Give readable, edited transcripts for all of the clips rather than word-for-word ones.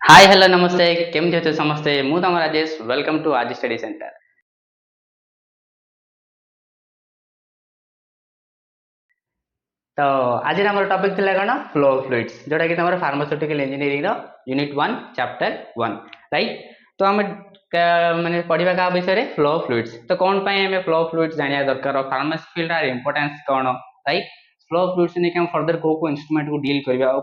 Hi hello नमस्ते केमती अच्छे समस्ते मु तुम राजेश वेलकम टू आज स्टडी सेंटर। तो आज आम टॉपिक थिला कौन फ्लो फ्लुइड्स जोटा कि तुम pharmaceutical engineering unit 1 chapter 1 right. तो आम माने पढ़िबा का विषय फ्लो फ्लुइड्स। तो कौन पाए हमें फ्लो फ्लुइड्स जानिया दरकार फार्मेसी फील्ड रा इंपोर्टेंस कौन राइट। फ्लो फ्लुइड्स ने हम फर्दर को इंस्ट्रूमेंट को डील करबा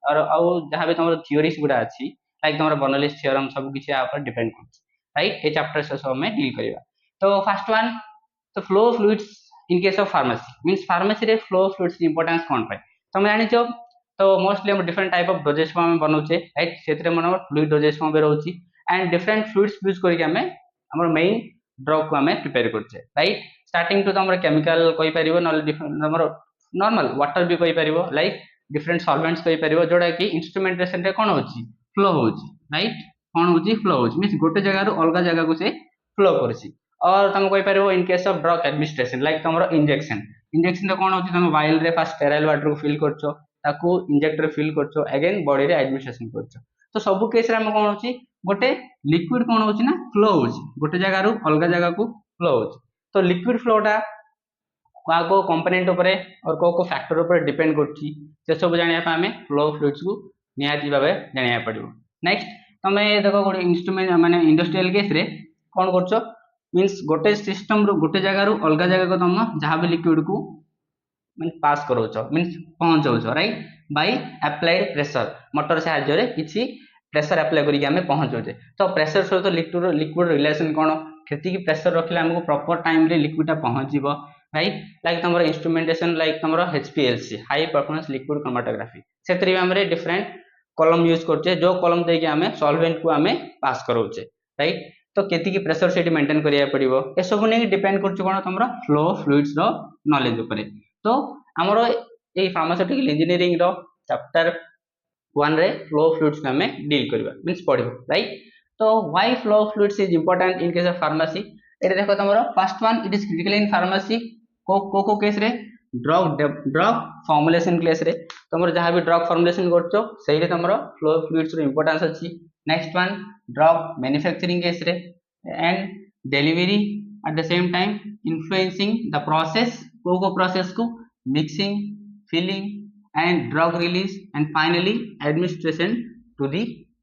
और जहां भी तुम थ्योरीज गुडा अछि लाइक तुम बर्नौलीज थ्योरम सब किछि आ ऊपर डिपेंड करछ राइट। ए चैप्टर से सब में डील करबा। तो फर्स्ट वन तो flow fluids in case of pharmacy means pharmacy रे फ्लो फ्लुइड्स इंपोर्टेंस कोन पाए तुम जानि छ। तो मोस्टली हम different type of dosage form बनाउछे राइट सेतरे मन फ्लूइड डोजेज फॉर्म रहउची एंड डिफरेंट फ्लुइड्स यूज करके हमें हमर मेन ड्रग को हमें प्रिपेयर करछे राइट। स्टार्टिंग टू हमर केमिकल कोइ परिबो नले हमर नॉर्मल वाटर भी कोइ परिबो लाइक डिफरेंट सॉल्वेंट्स कोइ परिबो जोडा कि इंस्ट्रूमेंटेशन रे कोन होची फ्लो होची राइट। कोन होची फ्लो होची मींस गोटे जगह रु अलगा जगह को से फ्लो करछि। और तुम कोइ परिबो in case of drug administration like तुमरो इंजेक्शन इंजेक्शन रे कोन होची तुम वाइल रे फर्स्ट स्टेराइल वाटर को फिल करछो ताकू इंजेक्टर फिल करछो अगेन बॉडी रे एडमिनिस्ट्रेशन करछो। तो सब केस रे हम कोन होची गोटे लिक्विड कोन होची ना फ्लो होची गोटे जगह रु अलगा जगह को फ्लो होची। तो लिक्विड फ्लोटा को कंपोनेंट ऊपर और को फैक्टर ऊपर डिपेंड करछि से सब जानिया पे हमें फ्लो फ्लुइड्स को निहाती भाबे जानिया पड़िबो। नेक्स्ट तमे देखो गोटे इंस्ट्रूमेंट माने इंडस्ट्रियल केस रे कोन करछो मींस गोटे सिस्टम रो गोटे जगह रु अलगा जगह को तुम जहां भी लिक्विड को मीन पास करोछ मींस पहुंचाउछ right by applied pressure motor सहायता रे किछि प्रेशर अप्लाई करिक हमें पहुंचाउछे। तो प्रेशर सहित लिक्विड रिलेशन कोन केति की प्रेशर रखले हमको प्रॉपर टाइम रे लिक्विडटा पहुंचीबो राइट। लाइक तुम इंस्ट्रूमेंटेशन लाइक तुम HPLC high performance liquid chromatography से हमरे डिफरेंट कॉलम यूज करछे जो कॉलम देके हमें सॉल्वेंट को हमें पास करोछे राइट। तो केति की प्रेशर सेठी मेंटेन करिया पड़िबो ए सब नै डिपेंड करछ कोन तुमरा फ्लो फ्लुइड्स रो नॉलेज ऊपर। तो हमरो ए फार्मास्यूटिकल इंजीनियरिंग रो चैप्टर 1 रे फ्लो फ्लुइड्स को हमें डील करबा मींस पढ़िबो राइट। तो why flow fluids is important in case of pharmacy एटे देखो तुमरो first one it is critical in pharmacy को केस रे ड्रग फॉर्मुलेशन केस रे तुमरो जहां भी ड्रग फॉर्मुलेशन करछो सेही रे तुमरो फ्लो फ्लुइड्स रो इंपोर्टेंस अछि। Next one drug manufacturing case रे and delivery at the same time influencing the process को प्रोसेस को mixing filling and drug release and finally administration to the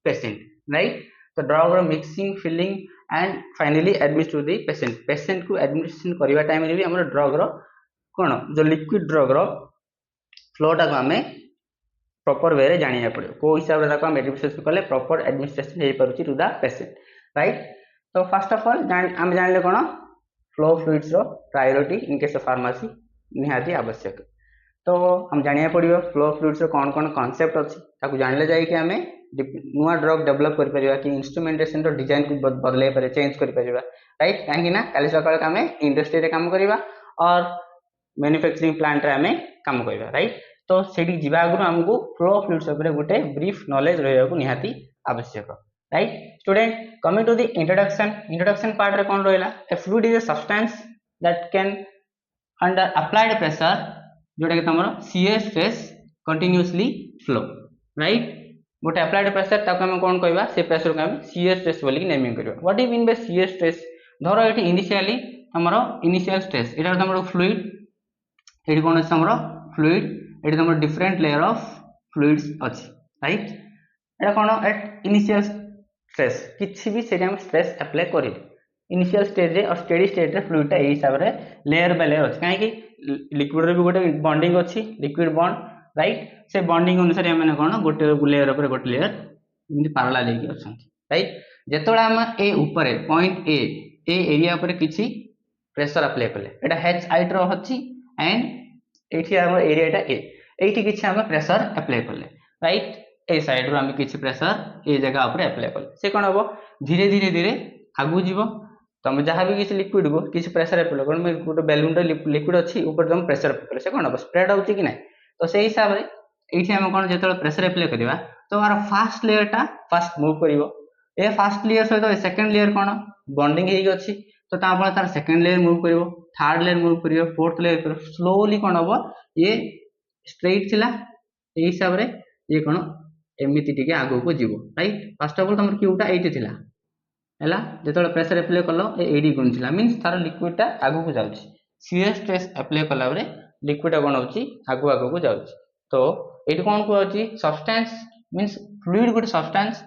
patient right। तो drug mixing filling and finally administer to the patient को administration करबा time रे भी हमर drug रो कोन जो liquid drug रो flow टा को हमें प्रॉपर वे रे जानिया पड़े को हिसाब रे ताको हम एडमिनिस्ट्रेशन करले प्रॉपर एडमिनिस्ट्रेशन हे परछि टू द पेशेंट राइट। तो फर्स्ट ऑफ ऑल हम जानले कोन फ्लो फ्लुइड्स रो priority in case of pharmacy निहाती आवश्यक। तो हम जानिया पड़िबो फ्लो फ्लुइड्स रो कौन कौन कांसेप्ट अछि ताकू जानले जाय कि हमें नुआ ड्रग डेवलप कर परिबा कि इंस्ट्रूमेंटेशन रो डिजाइन को बदले पारे चेंज कर परिबा राइट। काहे ना काली सकाळ हमें इंडस्ट्री रे काम करिबा और मैन्युफैक्चरिंग प्लांट रे हमें काम करिबा राइट। तो सेठी जिबा आगु हमको फ्लो फ्लुइड्स ऊपर गोटे ब्रीफ नॉलेज रहया को निहाती आवश्यक right. Student coming to the introduction part रे कोन रहला a fluid is a substance that can under applied pressure जोटा कि तुम shear stress continuously flow right. गोटे अप्लाइड प्रेशर ताको हम कोन कहबा से प्रेशर को हम सीए स्ट्रेस बोली नेमिंग करबा। What is mean by shear stress धरो एठी इनिशियली हमरो इनिशियल स्ट्रेस एटा हमरो फ्लूइड एठी कोन अछि हमरो फ्लूइड एठी हमरो डिफरेंट लेयर ऑफ फ्लूइड्स अछि right. Etah cone at initial stress किछि भी सेटा हम स्ट्रेस अप्लाई करि इनिशियल स्टेज रे और स्टेडी स्टेट रे फ्लूइड ता एही हिसाब रे लेयर बाय लेयर अछि काहे कि लिक्विड रे भी गोटे बॉन्डिंग अछि लिक्विड बॉन्ड राइट से बॉन्डिंग अनुसार हम कोन गोटे लेयर ऊपर गोटे लेयर इमि पैरेलल लेके अछंती राइट। जेतोला हम ए ऊपर पॉइंट ए एरिया ऊपर किछि प्रेशर अप्लाई करले एटा एच हाइट रो अछि एंड एठी हम एरिया टा ए एठी किछि हम प्रेशर अप्लाई करले राइट। ए साइड रो हम किछि प्रेशर ए जगह ऊपर अप्लाई करले से कोन होबो धीरे धीरे धीरे आगु जीवो तुम जहां भी किसी लिक्विड को किसी प्रेशर अप्लाई करो मैं गोटे बैलून रे लिक्विड अछि ऊपर तुम प्रेशर अप्लाई से कोन हो स्प्रेड होउची कि नै। तो से हिसाब रे एठी हम कोन जेतल प्रेशर अप्लाई करबा तो हमारा फर्स्ट लेयर टा फर्स्ट मूव करिवो ए फर्स्ट लेयर सहित सेकंड लेयर कोन बॉन्डिंग हेइ अछि तो तापर तार सेकंड लेयर मूव करिवो थर्ड लेयर मूव करिवो फोर्थ लेयर करिवो स्लोली कोन होबो ये स्ट्रेट थिला ए हिसाब रे ये कोन एमती टिके आगो को जीव राइट फर्स्ट ऑफ ऑल तुम क्यूटा एटी थिला हैला जेतोले प्रेशर अप्लाई कलो एडी गुण थिला मींस तार लिक्विडटा आगो को जाउची शियर स्ट्रेस अप्लाई कला बरे लिक्विड कोन होची आगो को जाउची तो एटी कोन को होची substance means fluid good substance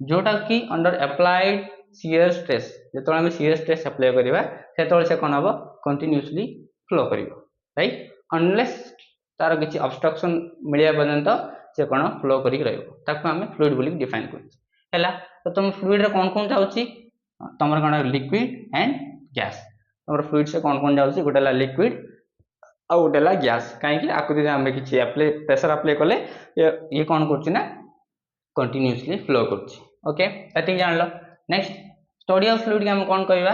जोटा की अंडर अप्लाइड शियर स्ट्रेस जेतोले हम शियर स्ट्रेस अप्लाई करबा सेतोले से कोन हबो कंटीन्यूअसली फ्लो करिवो राइट अनलेस तार किछि ऑब्स्ट्रक्शन मिलिया पर्यंत से कोन फ्लो करि रहइबो ताको हम फ्लूइड बोली डिफाइन करछ हैला तो तुम फ्लूइड रे कोन जाउची तुमर कोन लिक्विड एंड गैस तुमर फ्लूइड से कोन जाउची गोटेला लिक्विड आ गोटेला गैस काहे कि आकु जे हम किछि अप्लाई प्रेशर अप्लाई कले ये कोन करछि ना कंटीन्यूअसली फ्लो करछि ओके एति जानलो नेक्स्ट स्टडी ऑफ फ्लूइड के हम कोन कहबा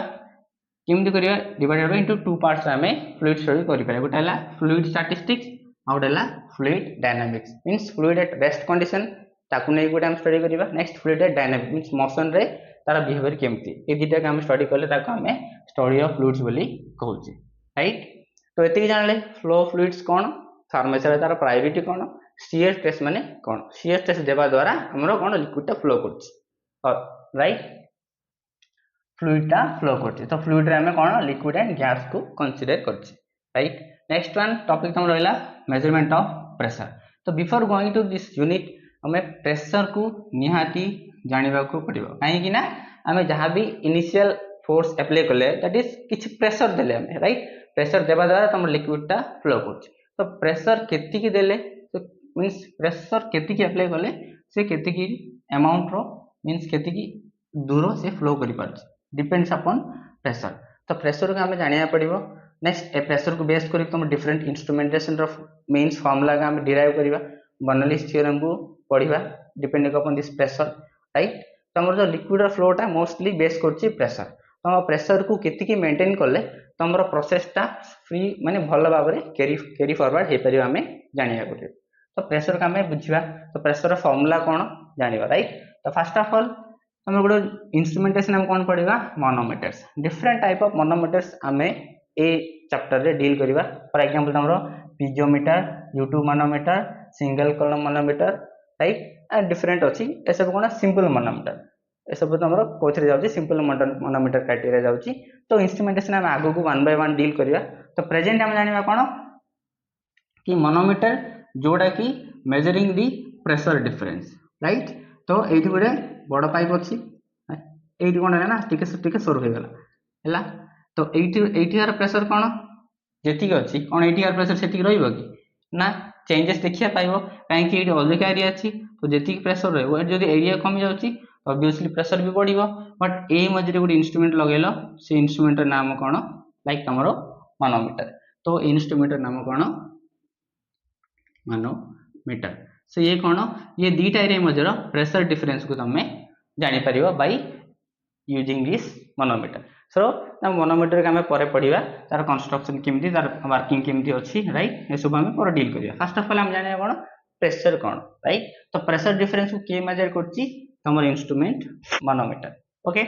केमति करिया डिवाइडेड इनटू टू पार्ट्स में फ्लूइड स्टडी करि पारे गोटेला फ्लूइड स्टैटिस्टिक्स आ गोटेला fluid dynamics means fluid at rest condition ताकु नै गोटे हम स्टडी करिबा next fluid at dynamic means motion रे तार बिहेवियर केमति ए दिटा के हम स्टडी करले ताकु हमें स्टडी ऑफ फ्लूइड्स बोली कहउची राइट तो एति जानले फ्लो ऑफ फ्लूइड्स कोन फार्मेचर तार प्रायोरिटी कोन शियर स्ट्रेस माने कोन शियर स्ट्रेस देबा द्वारा हमरो कोन लिक्विड टा फ्लो करछि राइट फ्लूइड टा फ्लो करछि तो फ्लूइड रे हमें कोन लिक्विड एंड गैस को कंसीडर करछि राइट नेक्स्ट वन टॉपिक हम रहला मेजरमेंट ऑफ प्रेशर तो before going to this unit हमें प्रेशर को निहाती जानिबा को पड़िबो काहे कि ना हमें जहां भी इनिशियल फोर्स अप्लाई करले दैट इज किछ प्रेशर देले हमें राइट प्रेशर देबा द्वारा तुम लिक्विड टा फ्लो करछि तो प्रेशर केति की देले तो मींस प्रेशर केति की अप्लाई करले से केति की अमाउंट रो मींस केति की दूर से फ्लो करि पारछि डिपेंड्स अपॉन प्रेशर तो प्रेशर को हमें जानिया पड़िबो नेक्स्ट ए प्रेशर को बेस करी तुम डिफरेंट इंस्ट्रूमेंटेशन रो मींस फार्मूला का हम डिराइव करिबा बर्नौलीज थ्योरम को पढ़िबा depending upon this pressure right तो हमर जो लिक्विड फ्लोटा मोस्टली बेस करछि प्रेशर तो प्रेशर को केति की मेंटेन करले तमर प्रोसेस टा फ्री माने भलो भाबरे कैरी फॉरवर्ड हे परिबा हमें जानिया पड़िबो तो प्रेशर का हमें बुझिबा तो प्रेशर फार्मूला कोन जानिबा राइट तो फर्स्ट ऑफ ऑल हम गोटे इंस्ट्रूमेंटेशन हम कोन पढ़िबा manometers different type of manometers हमें ए चैप्टर रे डील करिबा फॉर एग्जांपल हमरो piezometer U2 manometer single column manometer right and different अछि ए सब कोन सिंपल मनोमीटर ए सब तो हमरो कोथरे जाउची सिंपल मनोमीटर क्राइटेरिया जाउची तो इंस्ट्रूमेंटेशन हम आगो को वन बाय वन डील करिबा तो प्रेजेंट हम जानिबा कोन कि मनोमीटर जोडा की measuring the pressure difference right तो एठी गोटे बड़ पाइप अछि एठी कोन है ना टिके सोर हो गेला हैला तो एटीआर प्रेशर कोन जेति अछि कोन एटीआर प्रेशर सेति रहइबो कि ना चेंजेस देखिया पाइबो काहे कि एटी अधिक एरिया अछि तो जेति प्रेशर रहइबो ए जदी एरिया कम जाउची ऑब्वियसली प्रेशर भी बढ़िबो बट ए मजरे गुड इंस्ट्रूमेंट लगेलो से इंस्ट्रूमेंट नाम कोन लाइक हमरो मानोमीटर तो इंस्ट्रूमेंट नाम कोन मानोमीटर सो ये कोन ये दीटा एरिया मजरो प्रेशर डिफरेंस को तमे जानि परिबो बाय यूजिंग दिस मानोमीटर सो मनोमीटर के हमें परे पढ़िबा तार कंस्ट्रक्शन केमती तार वर्किंग केमती अछि राइट ए सब हमें पर डील करिया फर्स्ट ऑफ ऑल हम जानिया कोन प्रेशर कोन राइट तो प्रेशर डिफरेंस को के मेजर करछि हमर इंस्ट्रूमेंट मानोमीटर ओके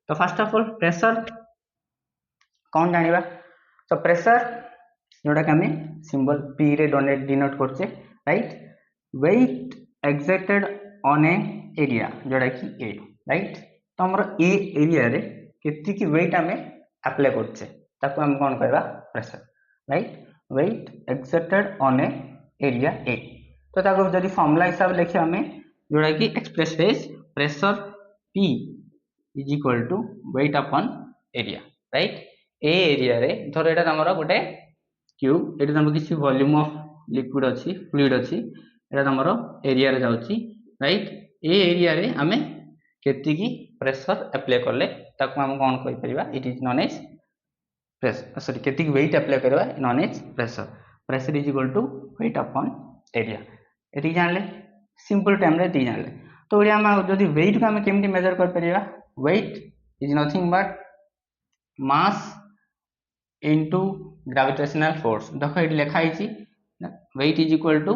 तो फर्स्ट ऑफ ऑल प्रेशर कोन जानिबा तो प्रेशर जोडा के हमें सिंबल p रे डिनोट करछे right weight exerted on a area जोडा की a राइट तो हमर a एरिया रे केति की वेट हमें अप्लाई करछे ताको हम कोन कहबा pressure right weight exerted on a area a तो ताको जदी फार्मूला हिसाब लिखिया हमें जोडा की एक्सप्रेस फेस pressure p is equal to weight upon area right a area रे धर एटा हमर गोटे क्यूब एटा हम किसी वॉल्यूम ऑफ लिक्विड अछि फ्लूइड अछि एटा हमर एरिया रे जाउची राइट ए एरिया रे हमें केति की प्रेशर अप्लाई करले ताको हम कोन कहि परिबा it is known as pressure sorry केति की वेट अप्लाई करबा known as pressure is equal to weight upon area एति जानले सिंपल टाइम रे ती जानले तो एरिया हम जदी वेट को हम केमति मेजर कर परिबा weight is nothing but mass into gravitational force देखो एटी लिखा हिची वेट इज इक्वल टू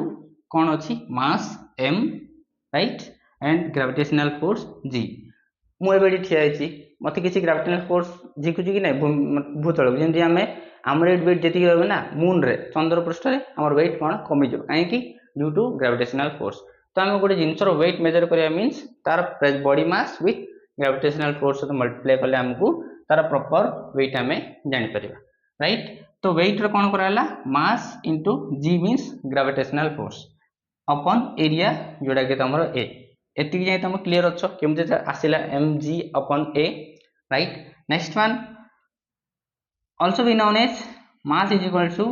कोन अछि mass m right and gravitational force g मु एबेडी ठिया हिची मते किछि ग्रेविटेशनल फोर्स g कुछि कि नै भूतल जेंति हमें हमर वेट जेति रहबे ना मून रे चंद्र पृष्ठ रे हमर वेट कोन कमी जो काहे कि ड्यू टू ग्रेविटेशनल फोर्स तो आम गोटे जिनसर वेट मेजर करिया मींस तार body mass with gravitational force सहित मल्टीप्लाई कले हमको तार प्रॉपर वेट आम जानि परिबा राइट। तो वेट रो कोन कराला mass into g means gravitational force upon area जोड़ा कि तमरो ए एतिक जाय तुम क्लियर अच्छो केमते आसिला mg upon a right. Next one also be known as mass is equal to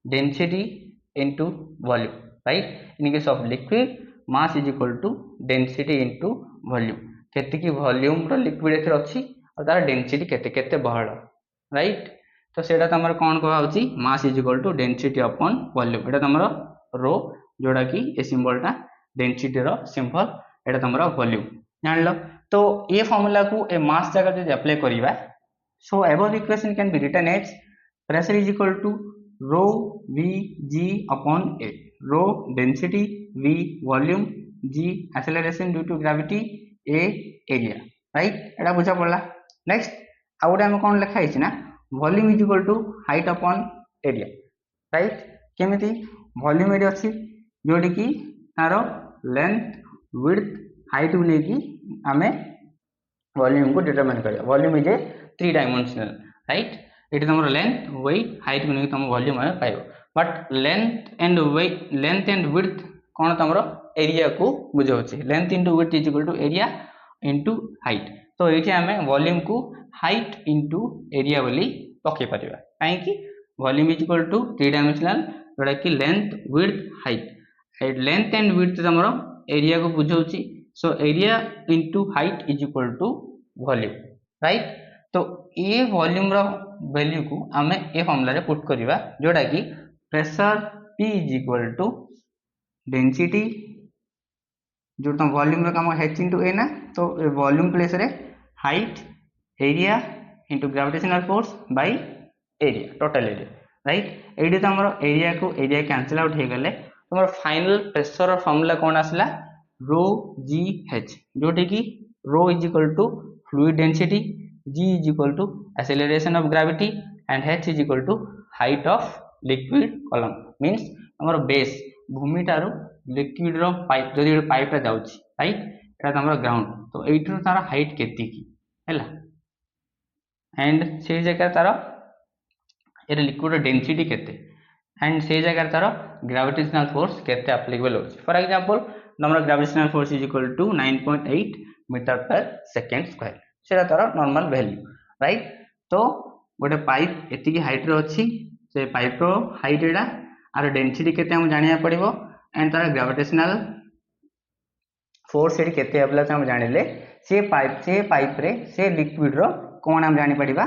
density into volume right। in case of liquid mass is equal to density into volume केते की वॉल्यूम रो liquid एथर अछि और तार density केते केते बहळ right. तो सेटा तमर कोन कहवा होची mass is equal to density upon volume एटा तमर रो जोड़ा कि ए सिंबल टा डेंसिटी रो सिंबल एटा तमर वॉल्यूम जानलो। तो ये फार्मूला को ए मास जगह जो apply करिवा so above equation can be written as pressure is equal to rho vg upon a rho density v volume g acceleration due to gravity a area right एटा बुझा पड़ला। नेक्स्ट आ गोटे हम कोन लिखा हिच ना volume is equal to height upon area right. केमिति volume area अछि जोडी की तारो लेंथ विड्थ हाइट को लेकी हमें वॉल्यूम को डिटरमाइन करिया। Volume is a 3 dimensional right. It तुम लेंथ वेट हाइट को लेकी तुम वॉल्यूम हमें पाइबो बट लेंथ एंड विड्थ कोन तुमरो एरिया को बुझाउछि length into width is equal to area into height. तो एठी हमें वॉल्यूम को हाइट इनटू एरिया बोली पके परिबा काहे कि volume is equal to 3 dimensional जोड़ा कि length width height length and width तुमरो एरिया को बुझाउछि so area into height is equal to volume right. तो ये वॉल्यूम रो वैल्यू को हमें ए फार्मूला रे पुट करिवा जोड़ा कि pressure P is equal to density जो तुम वॉल्यूम रो काम h इनटू a ना तो वॉल्यूम प्लेस रे height area into gravitational force by area total area right. एडी तो हमरो एरिया को एरिया कैंसिल आउट हे गले हमर फाइनल प्रेशर रो फार्मूला कोन आसला रो जी एच जोटी की rho is equal to fluid density g is equal to acceleration of gravity and h is equal to height of liquid column means हमर base भूमि तारो liquid रो pipe जदि pipe रा जाउची right एटा हमर ground तो एइटर तारा height केती की हैला एंड से जगह तारो ए लिक्विड रो डेंसिटी केते एंड से जगह तारो ग्रेविटेशनल फोर्स केते एप्लीकेबल होची। फॉर एग्जांपल हमर gravitational force is equal to 9.8 metre per second square सेटा तार नॉर्मल वैल्यू राइट। तो गोटे पाइप एतिकी हाइट रो अछि से पाइप रो हाइट एडा आर डेंसिटी केते हम जानिया पड़िबो एंड तार ग्रेविटेशनल फोर्स एडी केते एबला हम जानिले से पाइप रे से लिक्विड रो कोन हम जानि पड़िबा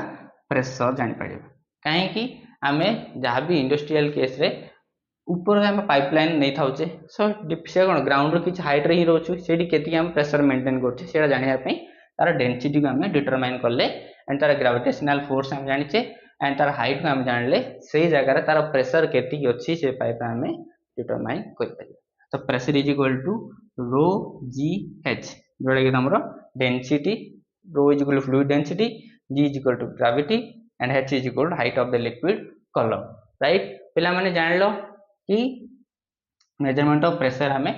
प्रेशर जानि पड़िबा काहे कि हमें जहां भी इंडस्ट्रियल केस रे ऊपर हम पाइपलाइन नहीं थाउचे सो से कोन ग्राउंड रो किछ हाइट रे ही रहउछु सेडी केति हम प्रेशर मेंटेन करछे सेडा जानिया पई तार डेंसिटी को हमें डिटरमाइन करले एंड तार ग्रेविटेशनल फोर्स हम जानिचे एंड तार हाइट को हम जानले से जगह तार प्रेशर केति अछि से पाइप हमें डिटरमाइन कर परिबा। तो pressure is equal to rho g h जोड़ा कि हमरो density rho is equal to fluid density g is equal to gravity and h is equal to height of the liquid column right. पिला माने जानलो कि मेजरमेंट ऑफ प्रेशर हमें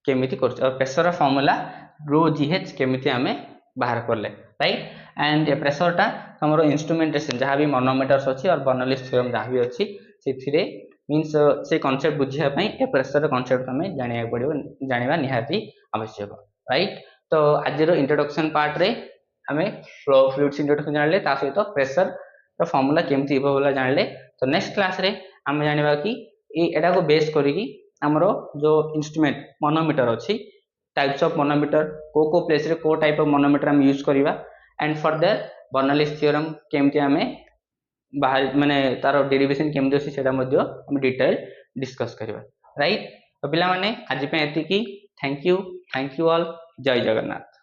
केमिति करछ और प्रेशर फार्मूला रो जी एच केमिति हमें बाहर करले राइट। एंड प्रेशर टा हमरो इंस्ट्रुमेंटेशन जहां भी मनोमीटर्स अछि और बर्नौलीज थ्योरम जहां भी अछि सेथिरे मींस से कांसेप्ट बुझिया पई ए प्रेशर कांसेप्ट हमें जानिया पड़िबो जानिबा निहाती आवश्यक राइट। तो आज रो इंट्रोडक्शन पार्ट रे हमें फ्लो फ्लूइड्स इंट्रोडक्शन जानले ता सहित प्रेशर रो फार्मूला केमति इवो वाला जानले। तो नेक्स्ट क्लास रे हम जानिबा कि एटा को बेस करिकि हमरो जो इंस्ट्रूमेंट मनोमीटर अछि टाइप्स ऑफ मनोमीटर को प्लेस रे को टाइप ऑफ मनोमीटर हम यूज करिवा एंड फर्दर बर्नौलीज थ्योरम केमति हमें बाहर माने तारो डेरिवेशन केमति अछि सेटा मध्ये हम डिटेल डिस्कस करिवा राइट। तो पिला माने आज पे एति की थैंक यू ऑल जय जगन्नाथ।